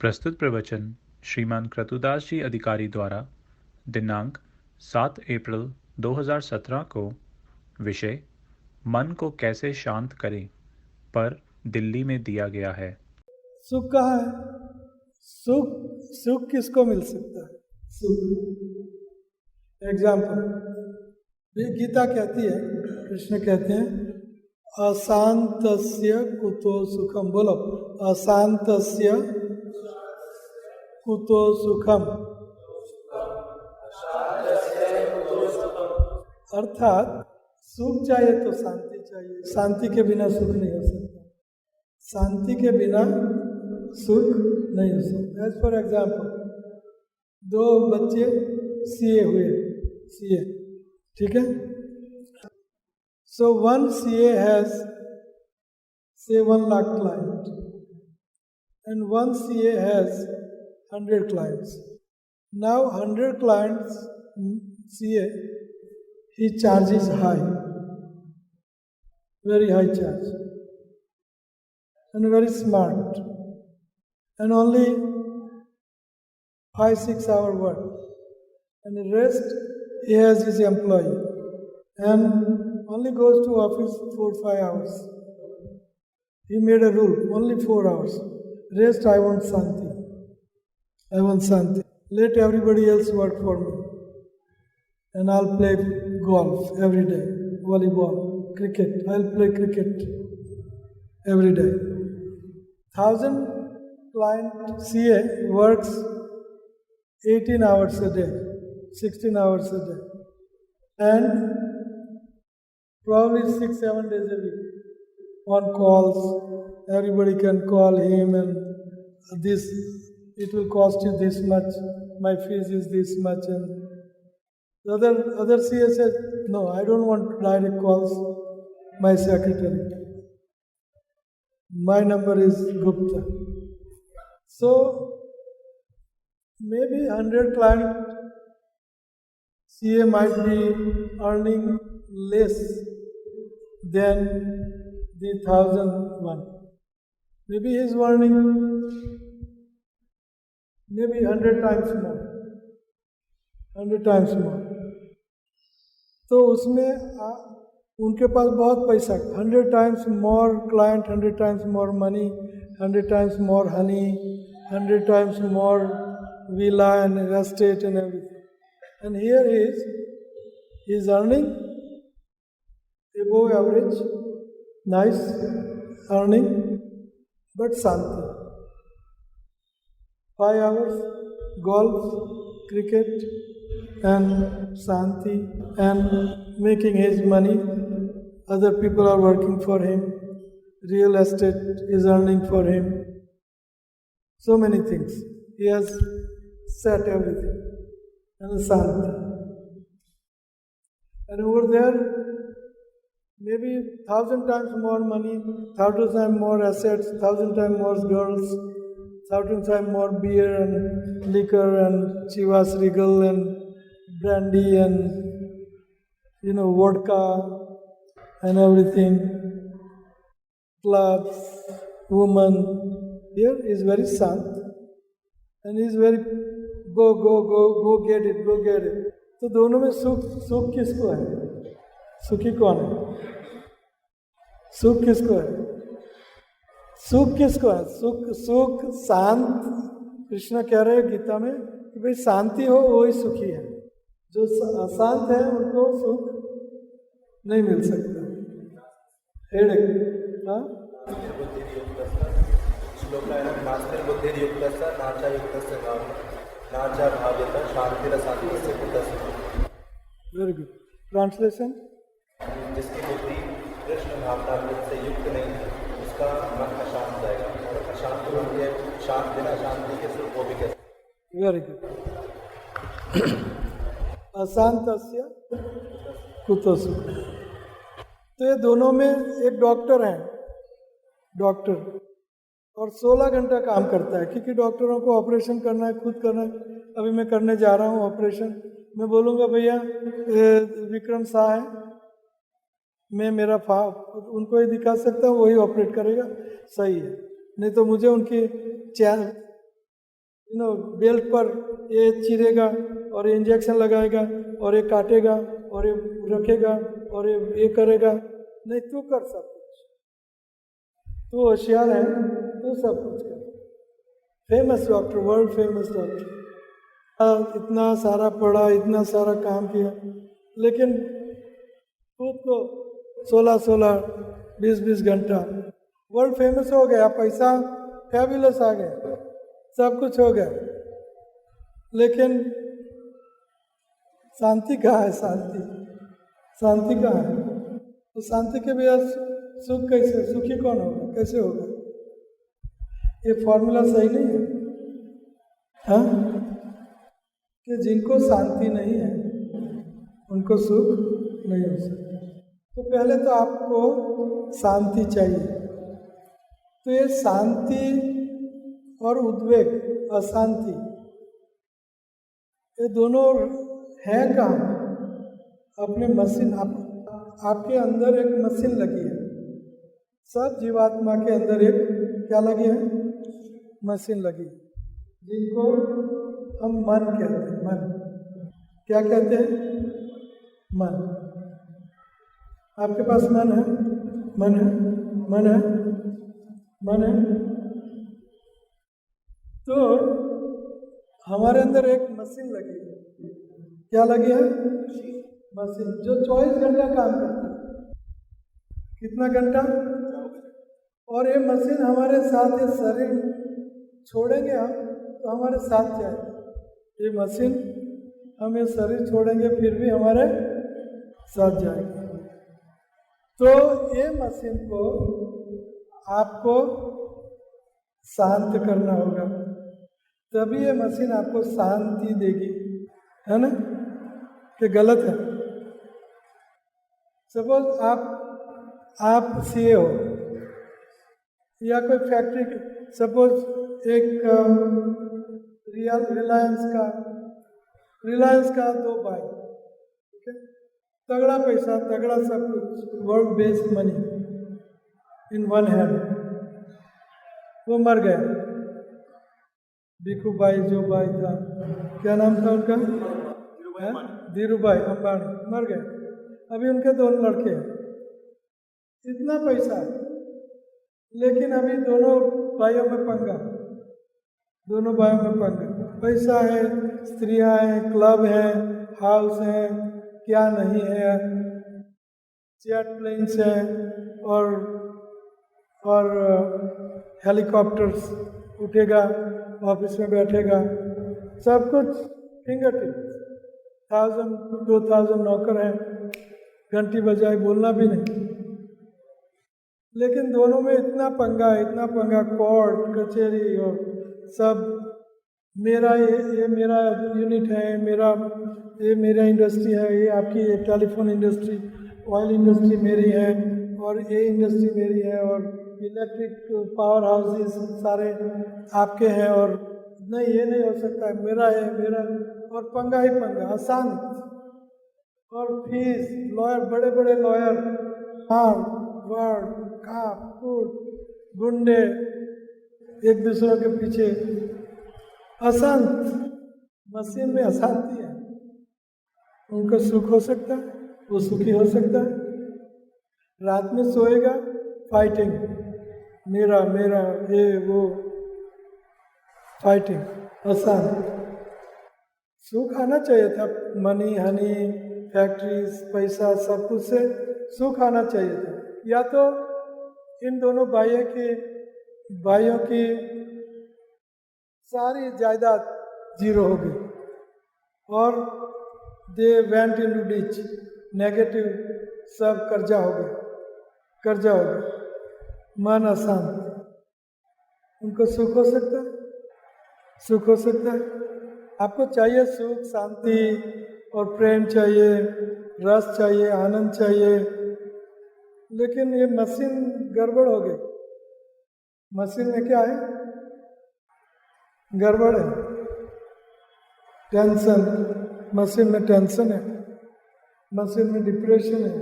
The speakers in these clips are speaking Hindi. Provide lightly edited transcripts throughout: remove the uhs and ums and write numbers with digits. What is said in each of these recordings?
प्रस्तुत प्रवचन श्रीमान क्रतुदास जी अधिकारी द्वारा दिनांक 7 अप्रैल 2017 को विषय मन को कैसे शांत करें पर दिल्ली में दिया गया है। सुख कहाँ है? सुख सुख किसको मिल सकता है? सुख एग्जाम्पल गीता कहती है, कृष्ण कहते हैं अशांतस्य कुतो सुखम। बोलो, अशांतस्य कुतो सुखम। अर्थात सुख चाहिए तो शांति चाहिए, शांति के बिना सुख नहीं हो सकता, शांति के बिना सुख नहीं हो सकता। एज फॉर एग्जाम्पल, दो बच्चे सीए हुए, सीए, ठीक है। So one CA has say 1 lakh client and one CA has 100 clients. Now 100 clients CA, he charges high, very high charge, and very smart, and only 5-6 hour work, and the rest he has his employee and only goes to office 4-5 hours. He made a rule, only 4 hours. Rest I want Shanti. I want Shanti. Let everybody else work for me. And I'll play golf every day, volleyball, cricket. I'll play cricket every day. 1,000 client CA works 18 hours a day, 16 hours a day. And probably 6-7 days a week. On calls, everybody can call him and this, it will cost you this much, my fees is this much, and the other CA says, no, I don't want direct calls, my secretary. My number is Gupta. So, maybe 100 client CA might be earning less than the 1,001. Maybe he is earning maybe 100 times more. 100 times more. तो उसमें उनके पास बहुत पैसा, 100 times more client, 100 times more money, 100 times more honey, 100 times more villa and estate and everything. And here he is earning above average, nice earning, but Shanti. 5 hours, golf, cricket, and Shanti, and making his money. Other people are working for him. Real estate is earning for him. So many things. He has set everything. And Shanti. And over there, maybe 1,000 times more money, 1,000 times more assets, 1,000 times more girls, 1,000 times more beer and liquor and Chivas Regal and brandy and vodka and everything, clubs, women. Here is very शांत and is very go get it, go get it. तो दोनों में सुख किसको है? सुखी कौन है? सुख किसको है? सुख किसको है? सुख शांत, कृष्ण कह रहे हैं गीता में कि भाई शांति हो वही सुखी है, जो अशांत है उनको सुख नहीं मिल सकता। हाँ, वेरी गुड। ट्रांसलेशन, जिसकी बुद्धि कृष्ण भावना से युक्त नहीं है उसका मन अशांत रहेगा, और अशांत मन के शांत बिना शांति के सुख को भी कैसे। Very good. अशांतस्य कुतो सुख। तो ये दोनों में एक डॉक्टर है, डॉक्टर, और 16 घंटा काम करता है, क्योंकि डॉक्टरों को ऑपरेशन करना है, खुद करना है। अभी मैं करने जा रहा हूँ ऑपरेशन, मैं बोलूँगा भैया विक्रम शाह है, मैं मेरा उनको ही दिखा सकता हूँ, वही ऑपरेट करेगा, सही है। नहीं तो मुझे उनकी बेल्ट पर ये चिरेगा और ये इंजेक्शन लगाएगा और ये काटेगा और ये रखेगा और ये करेगा। नहीं, तू कर सब कुछ, तू होशियार है, तू सब कुछ कर। Famous doctor, world famous doctor, इतना सारा पढ़ा, इतना सारा काम किया, लेकिन खुद को 16-16, 20-20 घंटा वर्ल्ड फेमस हो गया, पैसा फैबुलस आ गया, सब कुछ हो गया, लेकिन शांति कहाँ है? शांति कहाँ है? तो शांति के बिना सुख कैसे? सुखी कौन होगा? कैसे होगा? ये फॉर्मूला सही नहीं है, हाँ? कि जिनको शांति नहीं है उनको सुख नहीं हो सकता। तो पहले तो आपको शांति चाहिए। तो ये शांति और उद्वेग, अशांति, ये दोनों है कहाँ? अपने मशीन, आपके अंदर एक मशीन लगी है। सब जीवात्मा के अंदर एक क्या लगी है? मशीन लगी है, जिनको हम मन कहते हैं। मन क्या कहते हैं? मन। आपके पास मन है? मन है? मन है? मन है? तो हमारे अंदर एक मशीन लगी है। क्या लगी है? मशीन, जो 24 घंटा काम करता है। कितना घंटा? और ये मशीन हमारे साथ, ये शरीर छोड़ेंगे हम तो हमारे साथ जाएगी। ये मशीन, हम ये शरीर छोड़ेंगे फिर भी हमारे साथ जाएगी। तो ये मशीन को आपको शांत करना होगा, तभी ये मशीन आपको शांति देगी, है ना? कि गलत है? सपोज आप सीए हो या कोई फैक्ट्री, सपोज एक रिलायंस का 2 भाई, ठीक है, तगड़ा पैसा, तगड़ा सब कुछ, world based money in one hand, वो मर गया। भिखू भाई जो भाई था, क्या नाम था उनका? धीरूभाई अंबानी, मर गए। अभी उनके 2 लड़के हैं, इतना पैसा है, लेकिन अभी दोनों भाइयों में पंगा, दोनों भाइयों में पंगा। पैसा है, स्त्रियां हैं, क्लब है, हाउस है, क्या नहीं है, जेट प्लेन्स हैं और हेलीकॉप्टर्स, उठेगा ऑफिस में बैठेगा, सब कुछ फिंगर टिप्स, 1000-2000 नौकर हैं, घंटी बजाए, बोलना भी नहीं। लेकिन दोनों में इतना पंगा, कोर्ट कचहरी और सब, मेरा ये मेरा यूनिट है, ये मेरा इंडस्ट्री है, ये आपकी ये टेलीफोन इंडस्ट्री, ऑयल इंडस्ट्री मेरी है, और ये इंडस्ट्री मेरी है, और इलेक्ट्रिक पावर हाउसेस सारे आपके हैं, और नहीं ये नहीं हो सकता है, मेरा है, मेरा, और पंगा ही पंगा, अशांत। और फीस, लॉयर, बड़े बड़े लॉयर, वर्ड काट गुंडे एक दूसरे के पीछे, अशांत। मशीन में अशांति है, उनको सुख हो सकता है, वो सुखी हो सकता है। रात में सोएगा, फाइटिंग, मेरा ये वो, फाइटिंग, अशांत। सुख आना चाहिए था, मनी हनी, फैक्ट्रीज, पैसा, सब कुछ से सुख आना चाहिए था। या तो इन दोनों भाइयों की सारी जायदाद जीरो हो गई, और they went in ditch, negative, सब कर्जा हो गया, मन अशांत। उनको सुख हो सकता है? आपको चाहिए सुख, शांति और प्रेम चाहिए, रस चाहिए, आनंद चाहिए, लेकिन ये मशीन गड़बड़ हो गई। मशीन में क्या है? गड़बड़ है, टेंशन, मशीन में टेंशन है, मशीन में डिप्रेशन है।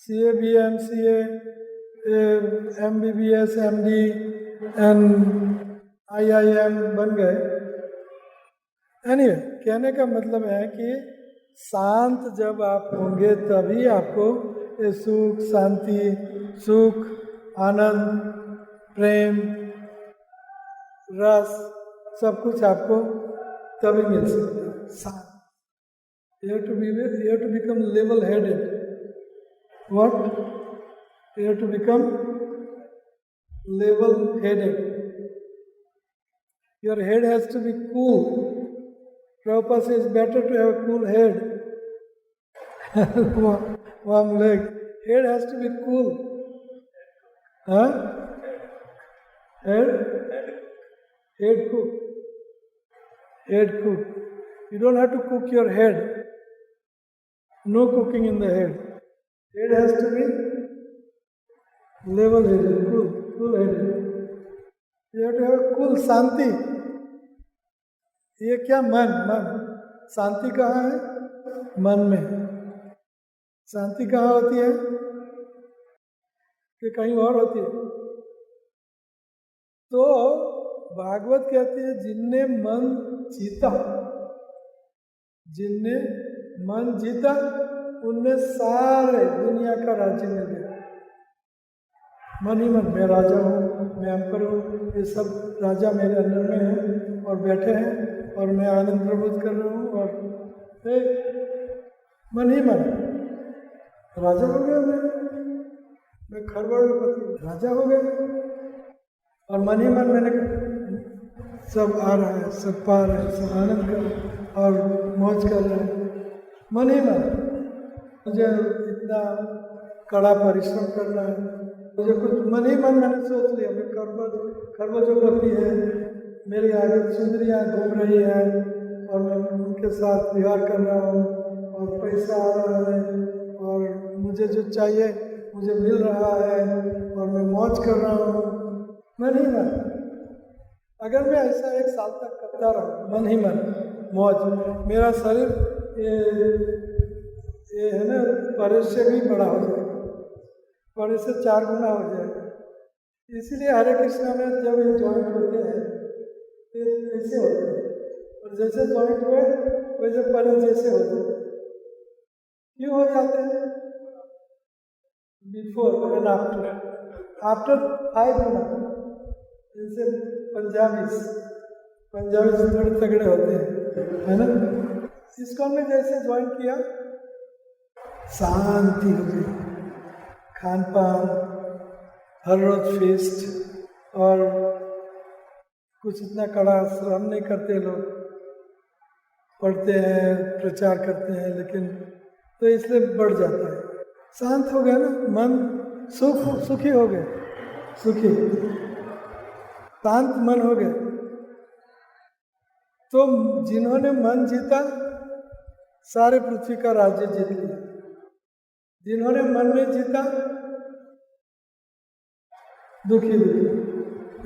CA, BA, MCA, MBBS, MD and IIM बन गए। एनीवे, कहने का मतलब है कि शांत जब आप होंगे तभी आपको ये सुख, शांति, सुख, आनंद, प्रेम, रस सब कुछ आपको तभी मिल सकता है। शांत, you have to become level headed. What? You have to become level headed. Your head has to be cool. Prabhupada says better to have a cool head. Warm leg. Head has to be cool. Huh? Head? Head cook. Head cook. You don't have to cook your head. No cooking in the head. Head has to be level-headed, cool-headed. You have to have cool शांति. ये क्या? मन. शांति कहाँ है? मन में. शांति कहाँ होती है? कि कहीं और होती है? तो भागवत कहती है जिनने मन जीता उनने सारे दुनिया का राज्य मिल गया। मन ही मन, मैं राजा हूँ, मैं एम्पर हूँ, ये सब राजा मेरे अंदर में हैं और बैठे हैं और मैं आनंद प्रमोद कर रहा हूँ और मन ही मन राजा हो गया। मैं खरबड़पति राजा हो गया और मन ही मन मैंने सब आ रहा है, सब पा रहे हैं, सब आनंद कर और मौज कर रहे हैं। मन ही मन मुझे इतना कड़ा परिश्रम करना है, मुझे कुछ मन ही मन मैंने सोच लिया मैं खरबजोपति है, मेरे आगे सुंदरियाँ घूम रही हैं और मैं उनके साथ विहार कर रहा हूँ और पैसा आ रहा है और मुझे जो चाहिए मुझे मिल रहा है और मैं मौज कर रहा हूँ। मन ही मन। अगर मैं ऐसा 1 साल तक करता रहा, मन ही मन मौज, मेरा शरीर ये है ना परेश से भी बड़ा हो जाएगा, परेश से 4 गुना हो जाएगा। इसीलिए हरे कृष्णा में जब ये जॉइंट होते हैं तो ऐसे होते हैं और जैसे जॉइंट हुए वैसे परेश जैसे होते हैं। क्यों हो जाते हैं? बिफोर एंड आफ्टर 5 गुना। जैसे पंजाबी थोड़े तगड़े होते हैं, है ना? इसको हमने जैसे ज्वाइन किया शांति हो गई, खान पान हर रोज फेस्ट और कुछ इतना कड़ा श्रम नहीं करते, लोग पढ़ते हैं प्रचार करते हैं लेकिन तो इसलिए बढ़ जाता है। शांत हो गया ना मन, सुखी हो गए, सुखी शांत मन हो गया। तो जिन्होंने मन जीता सारे पृथ्वी का राज्य जीत लिया, जिन्होंने मन में जीता दुखी।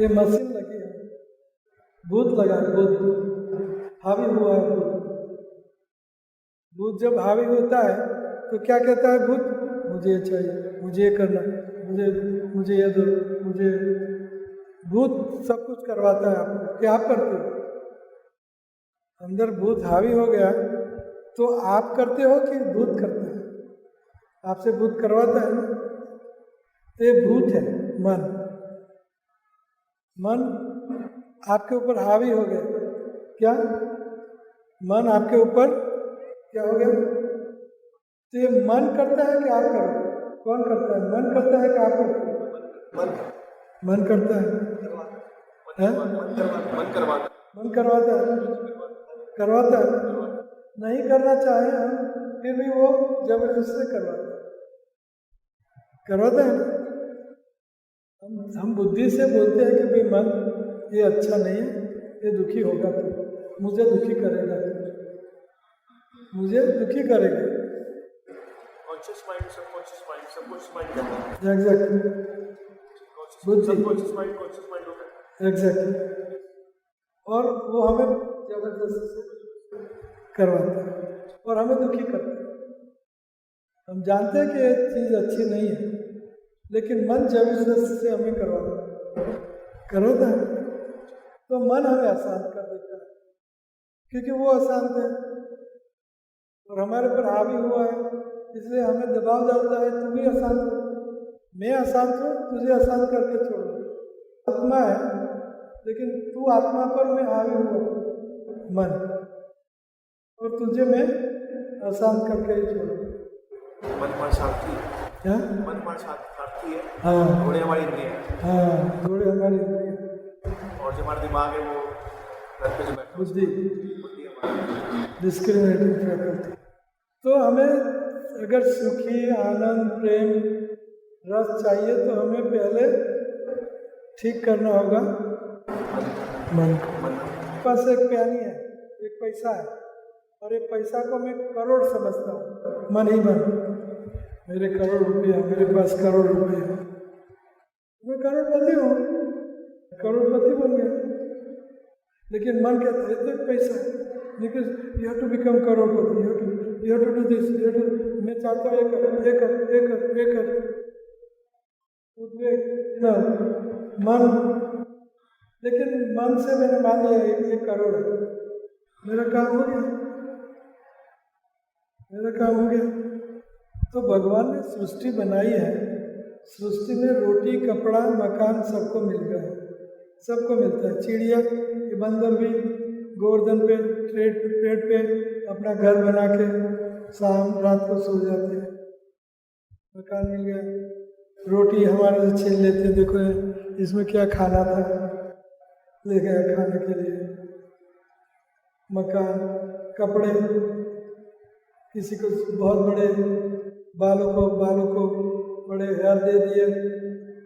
ये मशीन लगी है, भूत लगा, भूत हावी हुआ है। भूत जब हावी होता है तो क्या कहता है भूत? मुझे ये चाहिए, मुझे ये करना, मुझे ये दो, मुझे। भूत सब कुछ करवाता है आपको, क्या आप करते हो? अंदर भूत हावी हो गया तो आप करते हो कि भूत करता है? आपसे भूत करवाता है ना। तो ये भूत है मन। मन आपके ऊपर हावी हो गया। क्या? मन आपके ऊपर क्या हो गया? तो ये मन करता है कि आप करो? कौन करता है? मन करता है कि आप करते हो? मन करता है। मन करवाता है। नहीं करना चाहे हम फिर भी वो जबरदस्ती से करवाता है। हम बुद्धि से बोलते हैं कि भाई मन ये अच्छा नहीं है, ये दुखी होगा तो मुझे दुखी करेगा, मुझे दुखी करेगा। Conscious mind, subconscious mind, subconscious mind exactly बुद्धि, सबकॉन्शियस माइंड होता है। एग्जैक्टली। और वो हमें जबरदस्ती से करवाता है और हमें दुखी करता है। हम जानते हैं कि ये चीज़ अच्छी नहीं है लेकिन मन जबरदस्ती से हमें करवाता है। तो तो मन हमें अशांत कर देता है, क्योंकि वो अशांत है और हमारे पर हावी हुआ है, इसलिए हमें दबाव डालता है तुम ही अशांत हो, मैं अशांत हूँ, तुझे अशांत करके छोड़ो। आत्मा है, लेकिन तू आत्मा पर मैं हावी हुआ मन, और तुझे मैं अशांत करके ही छोड़ो। मन पर शांति, क्या? मन पर शांति है। हाँ घोड़े हमारी इंद्रिय है, हाँ, थोड़े हमारी इंद्रिय, और जो हमारा दिमाग है वो घर पे जो बैठा बुद्धि, बुद्धि हमारी। Discriminating faculty. तो हमें अगर सुखी, आनंद, प्रेम, रस चाहिए तो हमें पहले ठीक करना होगा मन को। पास एक प्यानी है, एक पैसा है, और एक पैसा को मैं करोड़ समझता हूँ, मन ही मन, मेरे करोड़ रुपया, मेरे पास करोड़ रुपया, मैं करोड़पति हूँ, करोड़पति बन गया। लेकिन मन कहता है तो एक पैसा है, लेकिन यू हैव टू बिकम करोड़पति, you have to do this, you have to, मैं चाहता हूँ एक उद्वेग ना मन, लेकिन मन से मैंने मान लिया एक करोड़ है, मेरा काम हो गया, मेरा काम हो गया। तो भगवान ने सृष्टि बनाई है, सृष्टि में रोटी, कपड़ा, मकान सबको मिल गया है, सबको मिलता है। चिड़िया ये बंदर भी गोवर्धन पे, पेड़ पे अपना घर बना के शाम रात को सो जाते हैं, मकान मिल गया। रोटी हमारे से छीन लेते हैं, देखो इसमें क्या खाना था, ले गया खाने के लिए। मकान, कपड़े, किसी को बहुत बड़े बालों को बड़े हेयर दे दिए,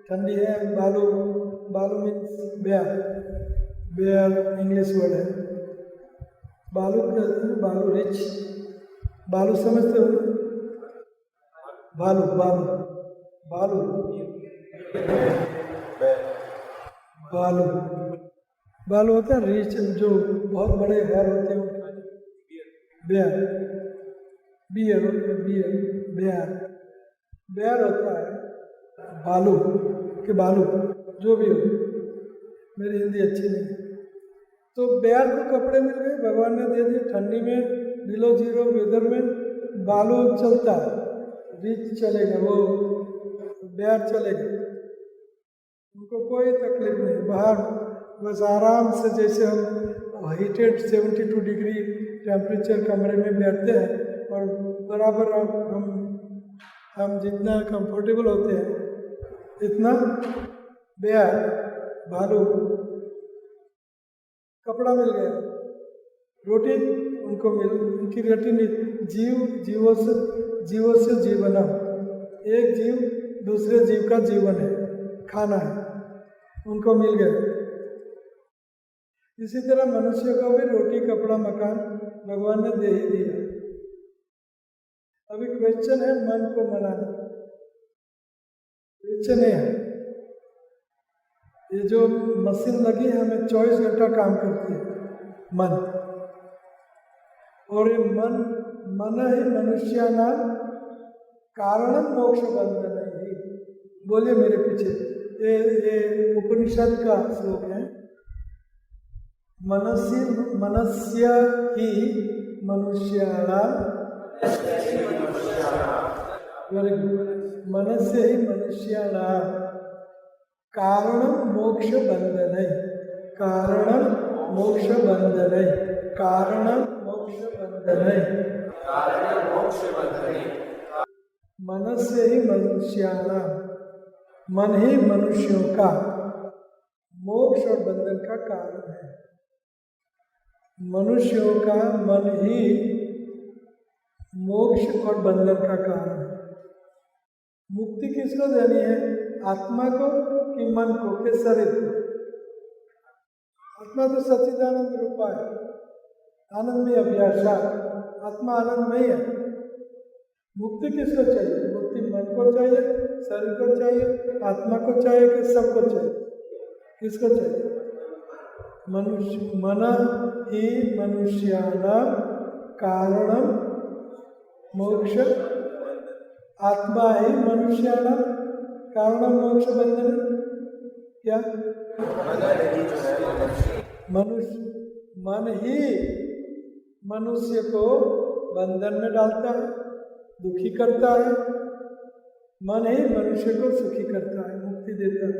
ठंडी है, बालू मीन्स बेयर इंग्लिश वर्ड है। बालू कहते हैं, बालू रिच, बालू समझते हो? बालू होता है रिच, जो बहुत बड़े हेयर होते हैं, बेयर होता है। बालू जो भी हो, मेरी हिंदी अच्छी नहीं है। तो बेयर को कपड़े मिल गए, भगवान ने दे दिए। ठंडी में बिलो जीरो वेदर में बालू चलता है, रिच चलेगा, वो बेयर चलेगा, उनको कोई तकलीफ नहीं। बाहर बस आराम से, जैसे हम हीटेड 72 डिग्री टेम्परेचर कमरे में बैठते हैं, और बराबर हम जितना कंफर्टेबल होते हैं इतना बेयर भालू कपड़ा मिल गया, रोटी उनको उनकी रोटी नहीं। जीवों से जीवन, एक जीव दूसरे जीव का जीवन है, खाना है, उनको मिल गया। इसी तरह मनुष्य को भी रोटी, कपड़ा, मकान भगवान ने दे ही दिया। अभी क्वेश्चन है मन को मनाना। क्वेश्चन है, ये जो मशीन लगी है हमें 24 घंटा काम करती है, मन, और ये मन ही मनुष्याना कारणम मोक्ष बंधन ही। बोलिए मेरे पीछे, ये उपनिषद का श्लोक है। मनस्य ही मनुष्याणाम, वेरी गुड, मनस्य ही मनुष्याणाम कारणम मोक्ष बंधन, कारणम मोक्ष बंधन, कारणम मोक्ष बंधन। मनस्य ही मनुष्याणाम, मन ही मनुष्यों का मोक्ष और बंधन का कारण है। मनुष्यों का मन ही मोक्ष और बंधन का कारण है। मुक्ति किसको देनी है, आत्मा को कि मन को कि शरीर को? आत्मा तो सच्चिदानंद रूपा है, आनंद में अभिलाषा, आत्मा आनंद नहीं है। मुक्ति किसको चाहिए? मुक्ति मन को चाहिए, शरीर को चाहिए, आत्मा को चाहिए कि सबको चाहिए? किसको चाहिए? मन ही मनुष्याणाम कारणम मोक्ष, आत्मा ही मनुष्याणाम कारणम मोक्ष बंधन। क्या मन ही मनुष्य को बंधन में डालता है, दुखी करता है। मन ही मनुष्य को सुखी करता है, मुक्ति देता है।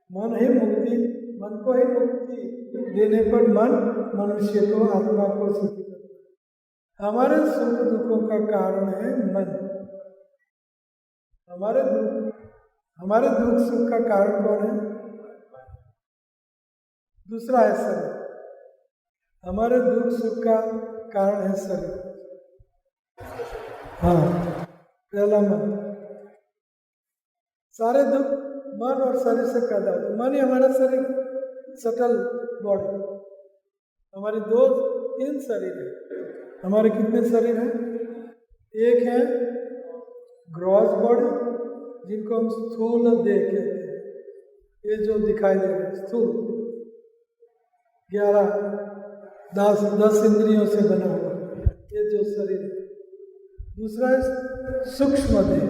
मन को ही मुक्ति देने पर मन मनुष्य को, आत्मा को सुखी करता है। हमारे सुख दुखों का कारण है मन। हमारे दुख सुख का कारण कौन है? दूसरा है शरीर। हमारे दुख सुख का कारण है शरीर। हाँ, पहला मन। सारे दुख मन और शरीर से पैदा होते। मन ही हमारा शरीर, सटल बॉडी। हमारी तीन शरीर है। हमारे कितने शरीर हैं? एक है ग्रॉस बॉडी, जिनको हम स्थूल देह कहते हैं। ये जो दिखाई दे रहा है स्थूल, 10 इंद्रियों से बना हुआ ये जो शरीर है। दूसरा है सूक्ष्म देह,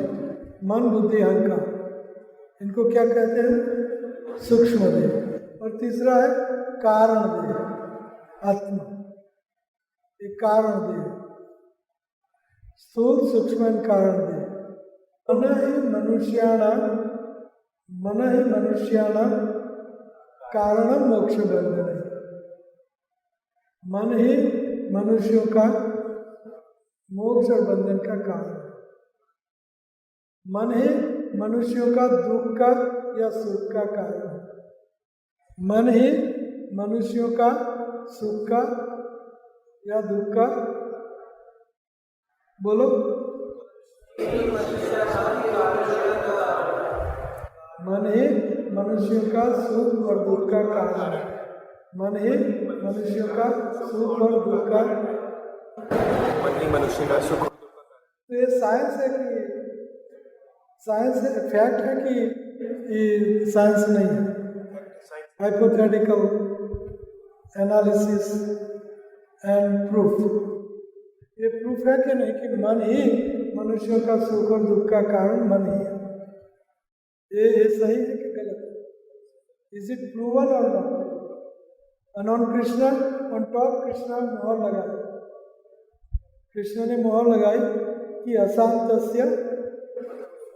मन बुद्धि अहंकार, इनको क्या कहते हैं? सूक्ष्म देह। और तीसरा है कारण देह, आत्मा। ये कारण देह, स्थूल सूक्ष्म कारण देह। मन ही मनुष्याणां कारणं मोक्ष बंधन। मन ही मनुष्यों का मोक्ष और बंधन का कारण है। मन ही मनुष्यों का दुख का या सुख का कारण है। मन ही मनुष्यों का सुख का या दुख का, बोलो। मन ही मनुष्यों का सुख और दुख का कारण है। मन ही मनुष्यों का सुख और दुख का, मन ही मनुष्य का सुख और दुख का कारण। तो ये साइंस है कि साइंस फैक्ट है कि साइंस नहीं है? Hypothetical analysis and proof. ये प्रूफ है कि नहीं कि मन ही मनुष्यों का सुख और दुख का कारण मन ही है? ये सही है कि गलत है? इज इट प्रूवन और नॉट? अनॉन कृष्ण ऑन टॉप कृष्ण मोहर लगाई। कृष्ण ने मोहर लगाई कि अशांतस्य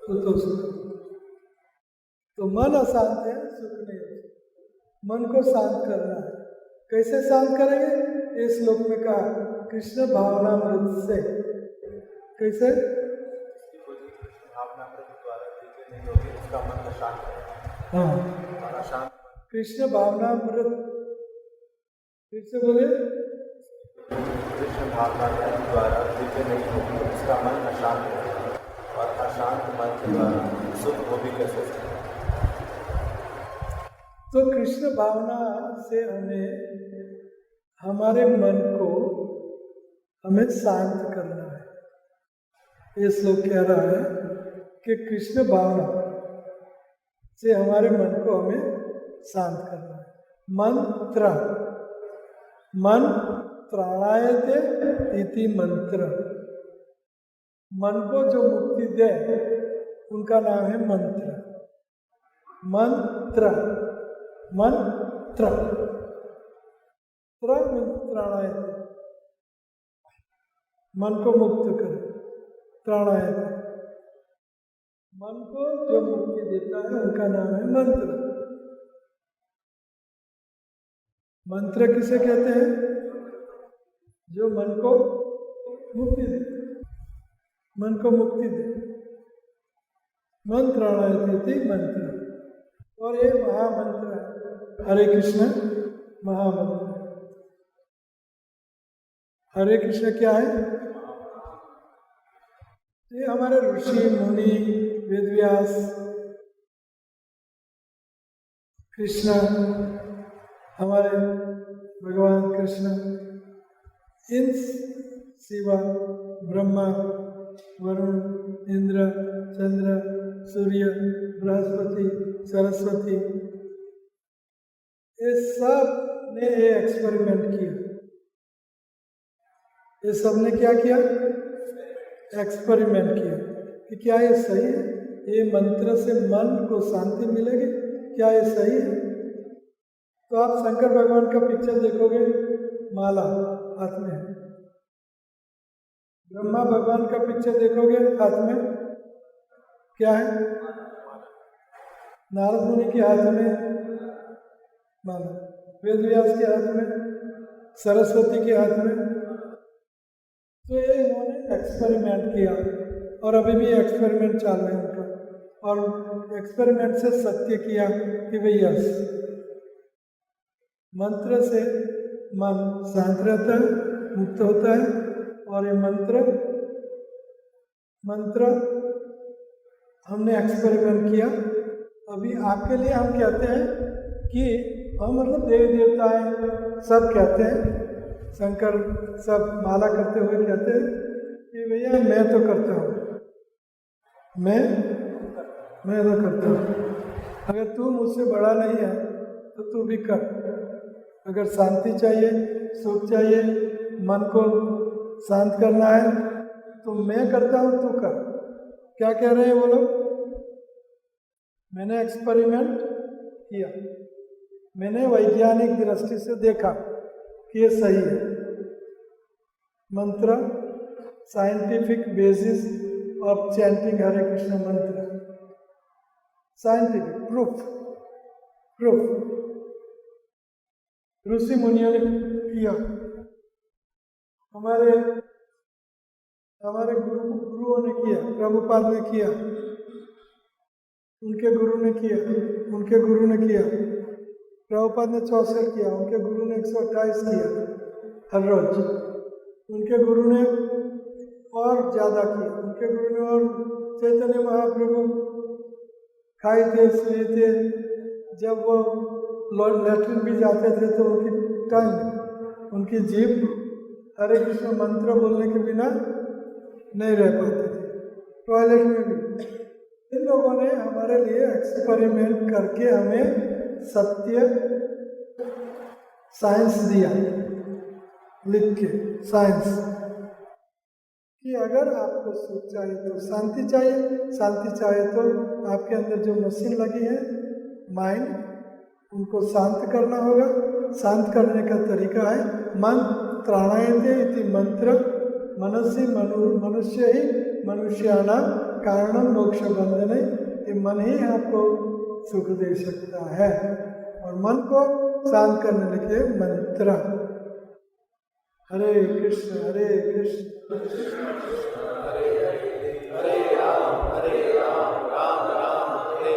कुतो सुख। तो मन अशांत है, सुख नहीं है। मन को शांत करना है। कैसे शांत करेंगे? इस श्लोक में कहा, कृष्ण भावनामृत से। कैसे? उसका मन अशांत है। हाँ, अशांत कृष्ण भावनामृत। फिर से बोले। कृष्ण भावना द्वारा दिव्य नहीं होगी, उसका मन अशांत है, और अशांत मन के द्वारा सुख हो भी कैसे सकता है? तो कृष्ण भावना से हमारे मन को हमें शांत करना है। ये श्लोक कह रहा है कि कृष्ण भावना से हमारे मन को हमें शांत करना है। मन त्राणायते इति मंत्र। मन को जो मुक्ति दे उनका नाम है मंत्र। मंत्र त्राणायते, मन को मुक्त करे। त्राणायते, मन को जो मुक्ति देता है उनका नाम है मंत्र। मंत्र किसे कहते हैं? जो मन को मुक्ति दे, मन को मुक्ति दे। मंत्राणायते मंत्र। और ये महामंत्र है, हरे कृष्ण महामंत्र। हरे कृष्ण क्या है? ये हमारे ऋषि मुनि वेदव्यास कृष्ण, हमारे भगवान कृष्ण, इन शिवा, ब्रह्मा, वरुण, इंद्र, चंद्र, सूर्य, बृहस्पति, सरस्वती, ये सब ने ये एक्सपेरिमेंट किया। ये सब ने क्या किया? एक्सपेरिमेंट किया कि क्या ये सही है? ये मंत्र से मन को शांति मिलेगी? क्या ये सही है? तो आप शंकर भगवान का पिक्चर देखोगे, माला हाथ में है। ब्रह्मा भगवान का पिक्चर देखोगे, हाथ में क्या है? नारद मुनि के हाथ में माला, वेद व्यास के हाथ में, सरस्वती के हाथ में। तो ये इन्होंने एक्सपेरिमेंट किया और अभी भी एक्सपेरिमेंट चालू है उनका, और एक्सपेरिमेंट से सत्य किया कि भाई यस, मंत्र से मन शांत रहता है, मुक्त होता है। और ये मंत्र हमने एक्सपेरिमेंट किया। अभी आपके लिए हम कहते हैं कि हम मतलब देवी देवता हैं, सब कहते हैं, शंकर सब माला करते हुए कहते हैं कि भैया मैं तो करता हूँ, मैं तो करता हूँ। अगर तू मुझसे बड़ा नहीं है तो तू भी कर। अगर शांति चाहिए, सुख चाहिए, मन को शांत करना है तो मैं करता हूँ, तू कर। क्या कह रहे हैं वो लोग? मैंने एक्सपेरिमेंट किया, मैंने वैज्ञानिक दृष्टि से देखा कि ये सही है। मंत्र, scientific basis of chanting Hare Krishna मंत्र, साइंटिफिक प्रूफ ऋषि मुनियों ने किया, हमारे गुरुओं ने किया, प्रभुपाद ने किया, उनके गुरु ने किया, प्रभुपाद ने 64 किया, उनके गुरु ने 128 किया हर रोज, उनके गुरु ने और ज़्यादा किया, उनके गुरु ने। और चैतन्य महाप्रभु खाए थे, सोए थे, जब वो लैट्रिन भी जाते थे तो उनकी जीभ हरे कृष्ण मंत्र बोलने के बिना नहीं रह पाते थे, टॉयलेट में भी। इन लोगों ने हमारे लिए एक्सपेरिमेंट करके हमें सत्य साइंस दिया, लिख के साइंस, कि अगर आपको सुख चाहिए तो शांति चाहिए, शांति चाहिए तो आपके अंदर जो मशीन लगी है माइंड, उनको शांत करना होगा। शांत करने का तरीका है मन त्राणायते इति मंत्र, मनुष्य ही मनुष्याणां कारणम मोक्ष बंधने। ये मन ही आपको सुख दे सकता है, और मन को शांत करने के मंत्र हरे कृष्ण हरे कृष्ण हरे राम राम राम हरे।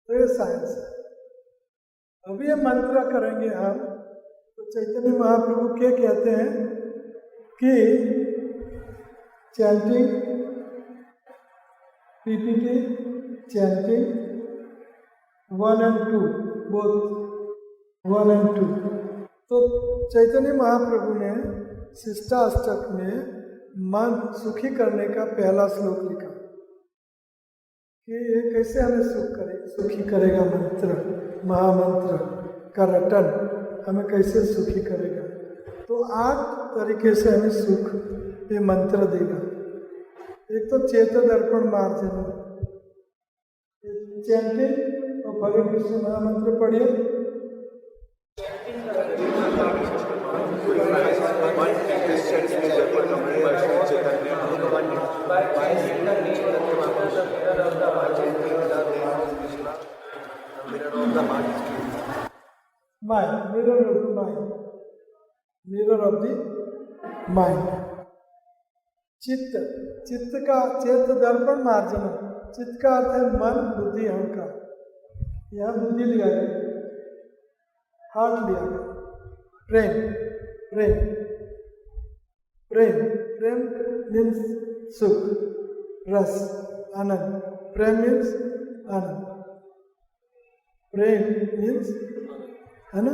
तो ये साइंस है। अभी ये मंत्र करेंगे हम, तो चैतन्य महाप्रभु क्या कहते हैं कि chanting, PPT chanting 1 and 2, both 1 and 2। तो चैतन्य महाप्रभु ने शिष्टाष्टक में मन सुखी करने का पहला श्लोक लिखा कि ये कैसे हमें सुखी करेगा मंत्र, महामंत्र का रटन हमें कैसे सुखी करेगा। तो 8 तरीके से हमें सुख ये मंत्र देगा। एक तो चेत दर्पण मार्जन, चैंटिंग और हरे कृष्ण महामंत्र पढ़िए। Mirror of the mind. चित्त का चेत दर्पण मार्जन, चित्त का अर्थ है मन, बुद्धि, अहंकार। यहाँ बुद्धि लिया गया, हार्ट लिया गया। प्रेम मीन्स सुख, रस, आनंद। प्रेम मीन्स आनंद, प्रेम मीन्स है ना।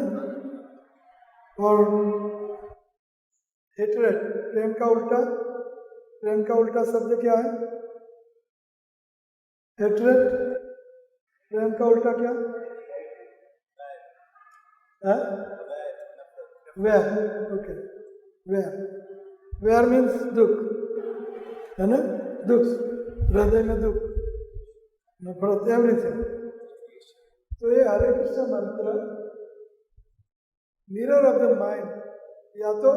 और हेटरेट, प्रेम का उल्टा शब्द क्या है? हेटरेट। प्रेम का उल्टा क्या है? वैर। ओके, वैर मीन्स दुख, है ना। दुख, हृदय में दुख, नफरत, एवरीथिंग। तो ये हरे कृष्ण मंत्र मिरर ऑफ द माइंड, या तो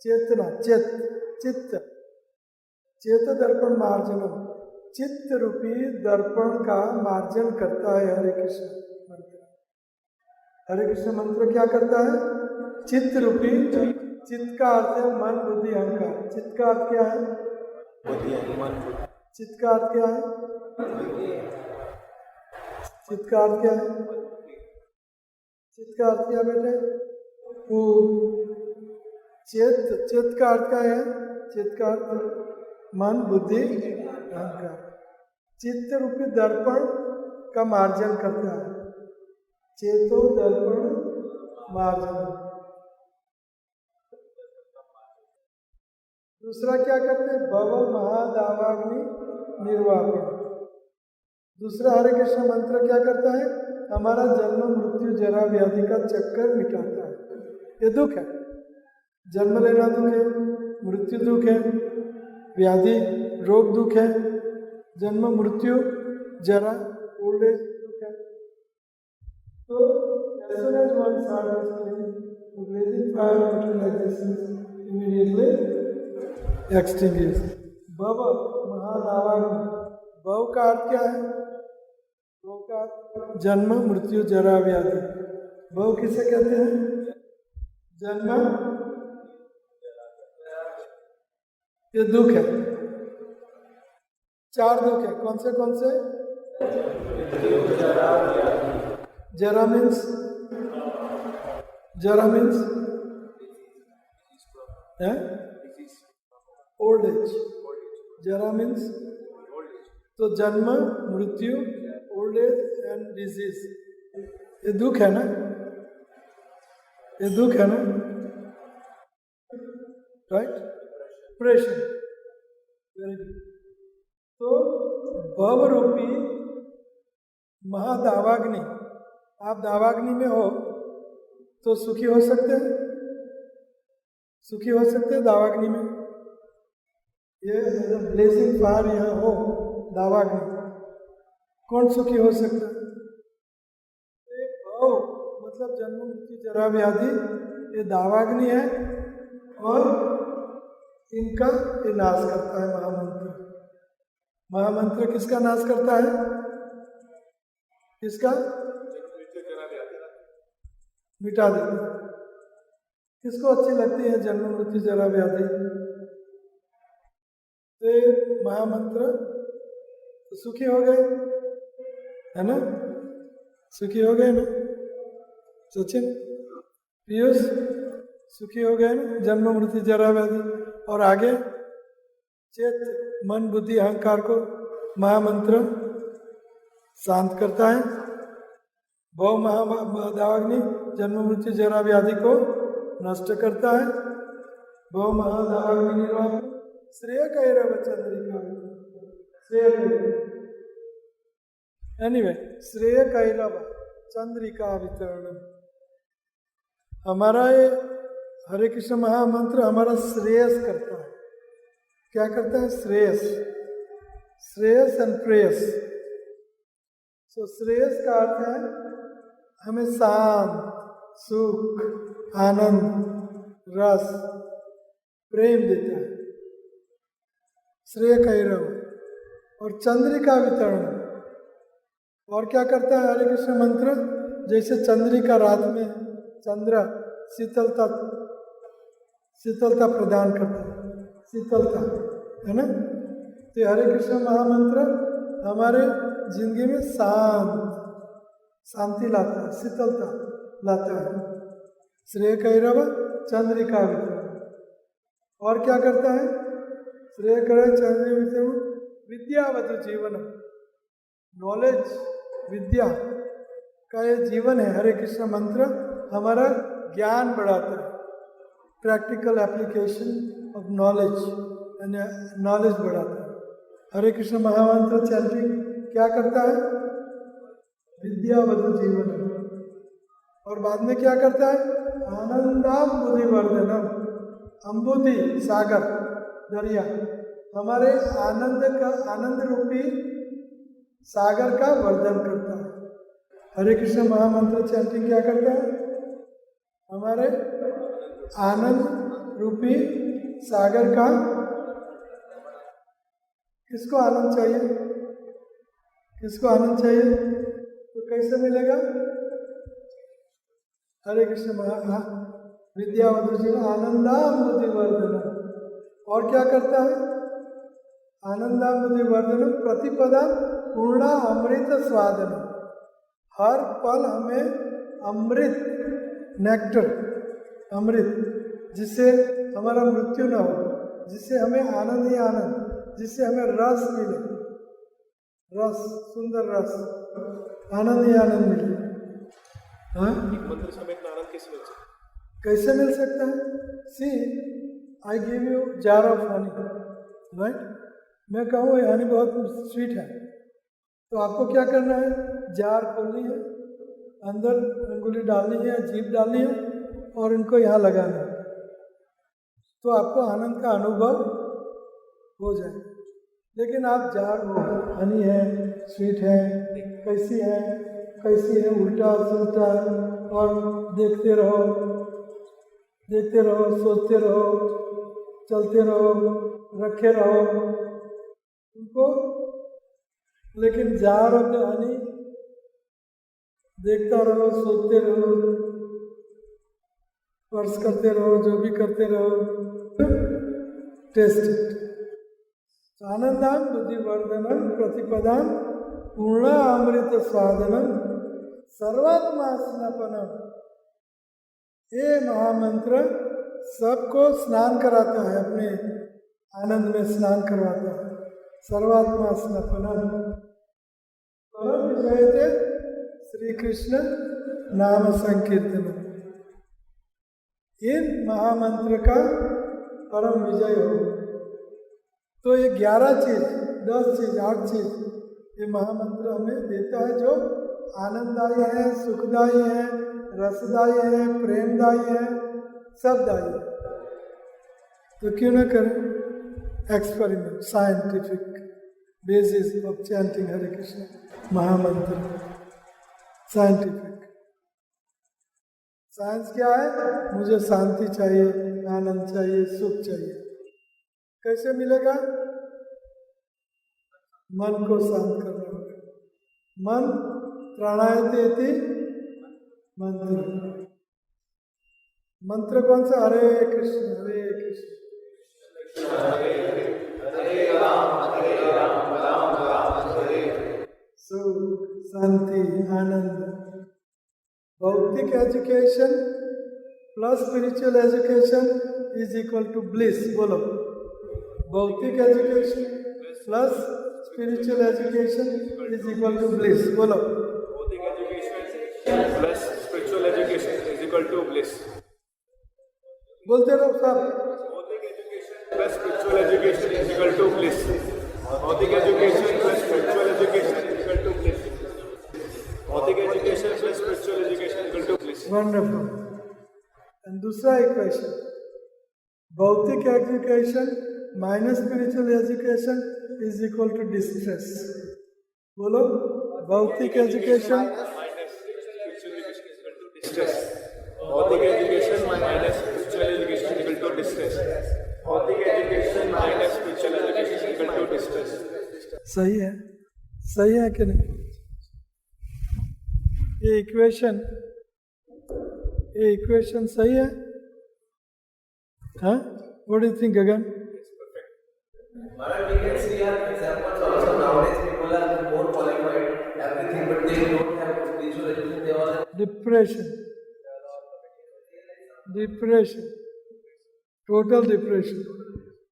चेतना चित्त चेत दर्पण मार्जनम, चित्त रूपी दर्पण का मार्जन करता है हरे कृष्ण मंत्र। हरे कृष्ण मंत्र क्या करता है? चित्त रूपी, चित्त का अर्थ है मन बुद्धि अहंकार। चित्त का अर्थ क्या है? चित्त का अर्थ क्या है? चित्त का अर्थ क्या है? चित्त का अर्थ क्या बेटे? चित्त का अर्थ क्या है? चित्त का अर्थ मन बुद्धि अहंकार। चित्त रूपी दर्पण का मार्जन करता है, चेतो दर्पण मार्जन। दूसरा क्या करते हैं? भव महादावाग्नि निर्वापन। दूसरा हरे कृष्ण मंत्र क्या करता है? हमारा जन्म मृत्यु जरा व्याधि का चक्कर मिटाता है। ये दुख है, जन्म लेना दुख है, मृत्यु दुख है, व्याधि रोग दुख है, जन्म मृत्यु जरा ओल्ड एज दुख है। तो as soon as one starts blazing fire immediately extinguish। भव महादावाग्नि, भव का अर्थ क्या है? भव का अर्थ जन्म मृत्यु जरा व्याधि। भव किसे कहते हैं? जन्म, ये दुख है, चार दुख है। कौन से? जरा मीन्स ओल्ड एज। जरा मीन्स, तो जन्म मृत्यु ओल्ड एज एंड डिजीज, ये दुख है ना? ये दुख है ना? राइट? डिप्रेशन। Very good. तो भव रूपी महादावाग्नि, आप दावाग्नि में हो तो सुखी हो सकते हैं, सुखी हो सकते हैं दावाग्नि में। ये ब्लेजिंग फायर यहाँ हो दावाग्नि, कौन सुखी हो सकता है? भव मतलब जन्म मृत्यु जरा व्याधि, ये दावाग्नि है और इनका ये नाश करता है महामंत्र। महामंत्र किसका नाश करता है? किसका? मिटा देता है। किसको अच्छी लगती है जन्म मृत्यु जरा व्याधि? तो महामंत्र तो सुखी हो गए, है ना? सुखी हो गए ना सचिन? पीयूष सुखी हो गए ना? जन्म मृत्यु जरा व्याधि। और आगे चेत मन बुद्धि अहंकार को महामंत्र शांत करता है। भव महादावाग्नि जन्म मृत्यु जरा व्याधि को नष्ट करता है। भव महादावाग्नि निर्वापन श्रेय कैरव चंद्रिका, श्रेय एनीवे श्रेय कैरव चंद्रिका वितरण। हमारा ये हरे कृष्ण महामंत्र हमारा श्रेयस करता है। क्या करता है? श्रेयस, श्रेयस एंड प्रेयस। सो श्रेयस का अर्थ है हमें शांत, सुख, आनंद, रस, प्रेम देता है, श्रेय कैरव। और चंद्रिका वितरण, और क्या करता है हरे कृष्ण मंत्र? जैसे चंद्रिका रात में चंद्र शीतलता प्रदान करता है, शीतलता, है ना? तो हरे कृष्ण महामंत्र हमारे जिंदगी में शांति लाता है, शीतलता लाता है। श्रेय कैरव चंद्रिका वितरण। और क्या करता है? श्रेय कैरव चंद्रिका वितरण विद्यावतु जीवन, नॉलेज विद्या का ये जीवन है। हरे कृष्ण मंत्र हमारा ज्ञान बढ़ाता है, practical application of knowledge, knowledge बढ़ाता है। हरे कृष्ण महामंत्र चैंटिंग क्या करता है? विद्यावतु जीवन। और बाद में क्या करता है? आनंदाम्बुधि वर्धनम, अम्बुधि सागर दरिया, हमारे आनंद रूपी सागर का वर्धन करता है। हरे कृष्ण महामंत्र चैंटिंग क्या करता है? हमारे आनंद रूपी सागर का, किसको आनंद चाहिए? किसको आनंद चाहिए? तो कैसे मिलेगा? हरे कृष्ण विद्यावधु जी आनंदामृति वर्धन। और क्या करता है? आनंदामृति वर्धन प्रतिपदा पूर्णा अमृत स्वादन। हर पल हमें अमृत, नेक्टर, अमृत, जिससे हमारा मृत्यु न हो, जिससे हमें आनंद ही आनंद, जिससे हमें रस मिले, रस, सुंदर रस, आनंद ही आनंद मिले। हाँ, एक मंत्र से हमें इतना आनंद कैसे मिल सकता है? कैसे मिल सकता है? See, I give you jar of honey, right? मैं कहूँ ये हनी बहुत स्वीट है, तो आपको क्या करना है? जार खोलनी है, अंदर अंगुली डालनी है, जीभ डालनी है और इनको यहाँ लगाना है, तो आपको आनंद का अनुभव हो जाए। लेकिन आप जार हो, हनी है, स्वीट है, कैसी है, कैसी है, उल्टा सुलटा, और देखते रहो, देखते रहो, सोचते रहो, चलते रहो, रखे रहो उनको। लेकिन जार और हनी देखता रहो, सोचते रहो, स्पर्श करते रहो, जो भी करते रहो, टेस्ट इट। आनंदाम बुद्धिवर्धनम प्रतिपदाम पूर्णा अमृत स्वादनम सर्वात्मा स्नापनम। ये महामंत्र सबको स्नान कराता है, अपने आनंद में स्नान करवाता है। सर्वात्मा स्नापनम परम विजयते श्री कृष्ण नाम संकीर्तन। इन महामंत्र का परम विजय हो। तो ये 11 चीज, 10 चीज, 8 चीज ये महामंत्र हमें देता है, जो आनंददायी है, सुखदायी है, रसदायी है, प्रेमदायी है, सबदायी है। तो क्यों ना करें experiment, scientific basis of chanting Hare Krishna Mahamantra. Scientific science क्या है? मुझे शांति चाहिए, आनंद चाहिए, सुख चाहिए। कैसे मिलेगा? मन को शांत करना होगा। मन प्राणायाते इति मंत्र। मंत्र कौन सा? हरे कृष्ण हरे कृष्ण सुख, शांति, आनंद। Bhautik education plus spiritual education is equal to bliss. बोलो, bhautik education plus spiritual education is equal to bliss. बोलो, bhautik education plus spiritual education is equal to bliss. बोलते रहो सब। Bhautik education plus spiritual education is equal to bliss. Bhautik education plus spiritual education is equal to bliss. Bhautik education plus spiritual education equal to bliss. Wonderful. And दूसरा equation, bhautik education minus spiritual education is equal to distress. बोलो, bhautik education minus spiritual education is equal to distress. Bhautik education minus spiritual education is equal to distress. Bhautik education minus spiritual education is equal to distress. सही है? सही है कि नहीं? ये इक्वेशन सही है? हाँ, what do you think Gagan? Maharaj, we can see our examples also. Nowadays people are more qualified, everything, but they don't have spiritual education. They all have depression,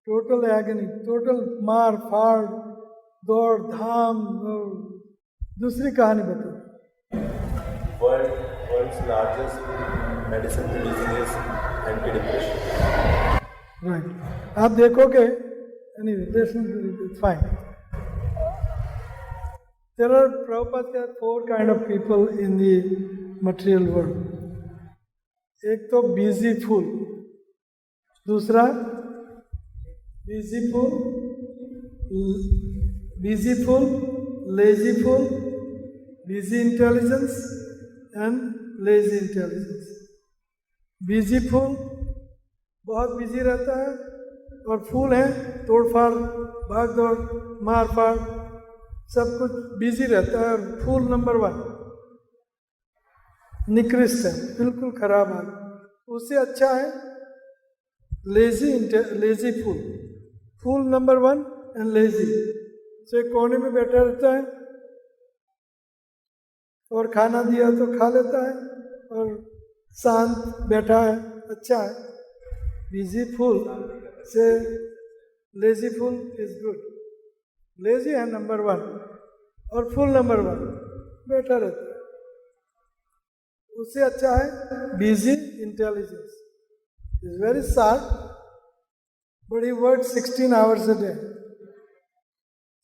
total agony, total मार फाड़, दौड़ धाम। दूसरी कहानी बताओ। world's largest medicine producing is antidepressant. Right, आप देखोगे। Anyway, it's fine. There are, Prabhupada said, 4 kind of people in the material world. एक तो busy fool, दूसरा busy fool, lazy fool, busy intelligence and lazy intelligence. Busy fool बहुत बिजी रहता है, और फूल है तोड़फाड़, भाग दौड़, मार फाड़, सब कुछ बिजी रहता है। और फूल नंबर 1 निकृष्ट है, बिल्कुल खराब है। उससे अच्छा है lazy fool. Fool number 1 and lazy, से कोने में बैठा रहता है और खाना दिया तो खा लेता है और शांत बैठा है, अच्छा है। बिजी फूल से lazy fool is good. Lazy है नंबर 1 और फुल नंबर 1 बैठा रहता है, उससे अच्छा है busy intelligence is very sharp but he work 16 hours a day.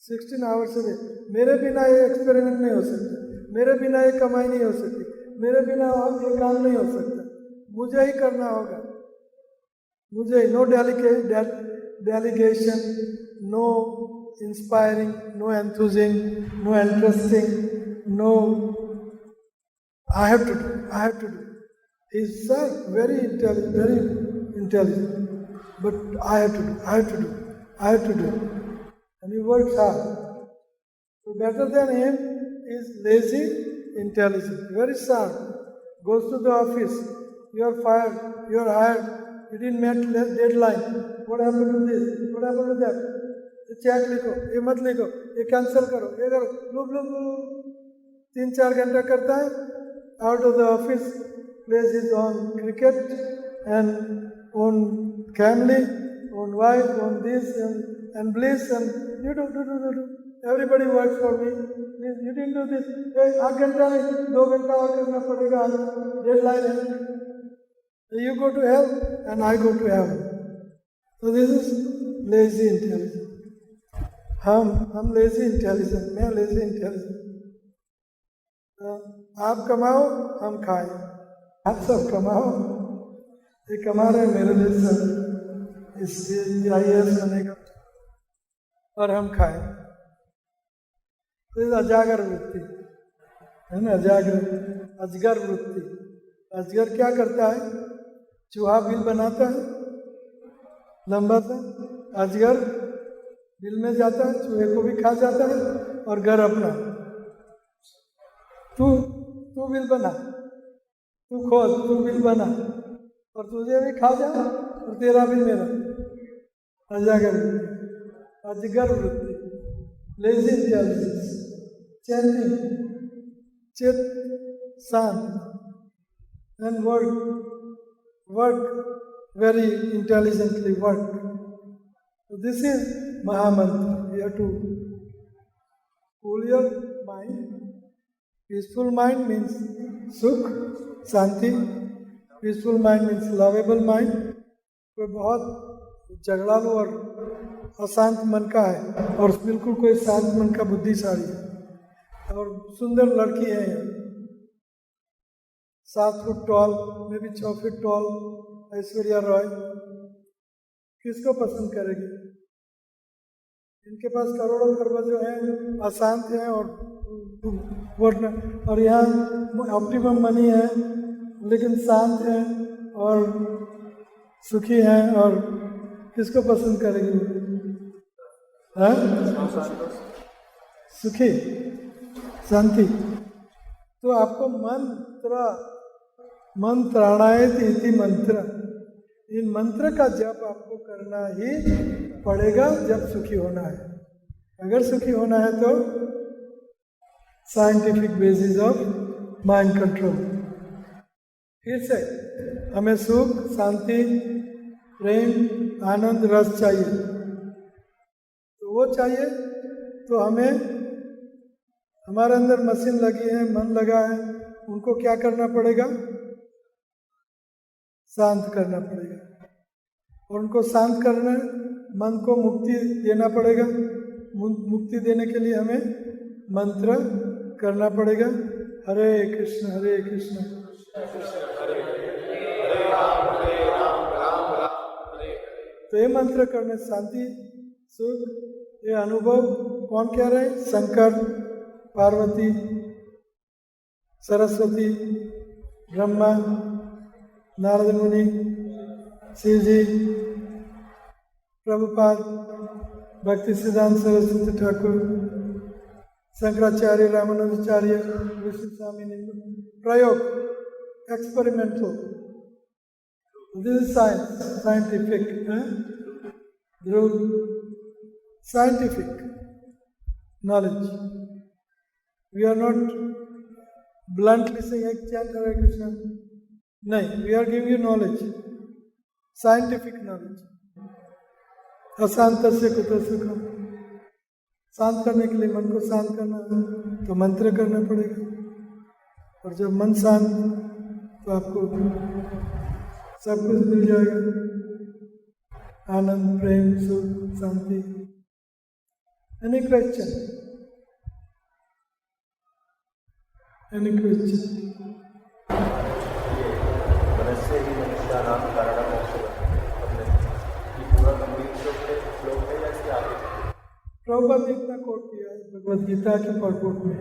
16 hours a day. मेरे बिना ये एक्सपेरिमेंट नहीं हो सकता, मेरे बिना ये कमाई नहीं हो सकती, मेरे बिना ये काम नहीं हो सकता, मुझे ही करना होगा। मुझे no delegation, no inspiring, no enthusing, no interesting, no I have to do. He's very intelligent, but I have to do. And he works hard. So better than him is lazy intelligent, very sharp. Goes to the office, you are fired, you are hired, you didn't meet deadline. What happened to this? What happened to that? ये चेक लिखो, ये मत लिखो, ये कैंसिल करो, ये करो, लो 3-4 घंटा करता है। Out of the office, plays his own cricket and own family, own wife, own this and bliss, and you do. Everybody works for me. You didn't do this. Hey, 8 घंटा नहीं, 2 घंटा और करना पड़ेगा, deadline है. You go to hell and I go to heaven. So this is lazy intelligence. हम lazy intelligence, मैं lazy intelligence. आप कमाओ, हम खाएं, आप सब कमाओ। ये कमा रहे मेरे लिए सब इस IAS बनने का, और हम खाएं। तो अजागर वृत्ति है ना, अजगर वृत्ति। अजगर क्या करता है? चूहा बिल बनाता है लंबा सा, अजगर बिल में जाता है, चूहे को भी खा जाता है और घर अपना। तू बिल बना, तू खोद, तू बिल बना और तुझे भी खा जा और तेरा भी मेरा। अजगर वृत्ति, लेजी इंटेलिजेंस, चित शांत and work very intelligently work. So this is Mahamantra. You have to cool your mind. Peaceful mind means sukh, Shanti. Peaceful mind means lovable mind. कोई बहुत झगड़ालू और अशांत मन का है और बिल्कुल कोई शांत मन का बुद्धिशाली है और सुंदर लड़की है यहाँ, 7 फुट टॉल, मे भी 6 फीट टॉल, ऐश्वर्या रॉय। किसको पसंद करेगी? इनके पास करोड़ों खरबों जो हैं अशांत हैं और यहाँ ऑप्टिमम मनी है लेकिन शांत हैं और सुखी हैं, और किसको पसंद करेगी? हाँ, सुखी, शांति। तो आपको मंत्राणायत इति मंत्र, इन मंत्र का जप आपको करना ही पड़ेगा जब सुखी होना है। अगर सुखी होना है तो scientific basis of mind control. फिर से हमें सुख, शांति, प्रेम, आनंद, रस चाहिए। तो वो चाहिए तो हमें, हमारे अंदर मशीन लगी है, मन लगा है, उनको क्या करना पड़ेगा? शांत करना पड़ेगा। और उनको शांत करना, मन को मुक्ति देना पड़ेगा। मुक्ति देने के लिए हमें मंत्र करना पड़ेगा, हरे कृष्ण हरे कृष्ण हरे राम हरे। तो ये मंत्र करने शांति, सुख, ये अनुभव कौन कह रहे हैं? शंकर, पार्वती, सरस्वती, ब्रह्मा, नारद मुनि, शिव जी, प्रभुपाद, भक्ति सिद्धांत सरस्वती ठाकुर, शंकराचार्य, रामानुजाचार्य, विष्णु स्वामी, प्रयोग, experimental. This is science, scientific, scientific knowledge. We are not bluntly saying, chant Hare Krishna. No, we are giving you knowledge, scientific knowledge. अशांतस्य कुतो सुखम. शांत करने के लिए मन को शांत करना है तो मंत्र करना पड़ेगा, और जब मन शांत तो आपको सब कुछ मिल जाएगा. आनंद, प्रेम, सुख, शांति. Any question? Any question? मनस्य ही मनुष्याणां कारणं मोक्षः. ये पूरा गंभीर श्लोक है या इसके आगे? प्रभुपाद ने इतना कोट किया है भगवद गीता के परपोर्ट में,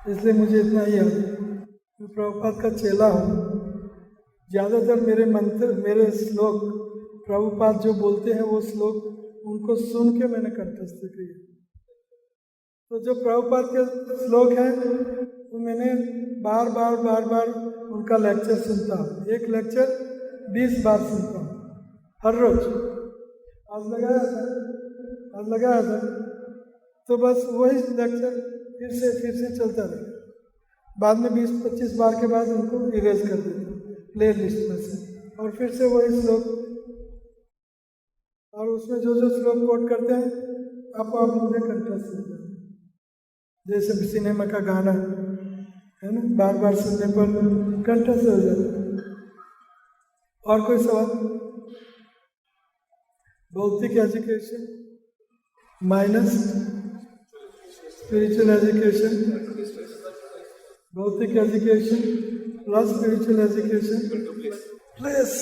इसलिए मुझे इतना ही याद है. मैं प्रभुपाद का चेला हूँ. ज़्यादातर मेरे श्लोक प्रभुपाद जो बोलते हैं वो श्लोक उनको सुन के मैंने कंठस्थ किए. तो जो प्रभुपाद के श्लोक हैं तो मैंने बार बार उनका लेक्चर सुनता हूँ. एक लेक्चर 20 बार सुनता हूँ हर रोज. आज लगाया था तो बस वही लेक्चर फिर से चलता रहा. बाद में 20-25 बार के बाद उनको इरेज कर देता प्ले लिस्ट में से, और फिर से वही श्लोक, और उसमें जो श्लोक कोट करते हैं आप मुझे कंठस्थ हो जाए. जैसे सिनेमा का गाना है ना, बार बार सुनने पर कंठस्थ हो जाता. और कोई सवाल? भौतिक एजुकेशन माइनस स्पिरिचुअल एजुकेशन, भौतिक education plus spiritual education plus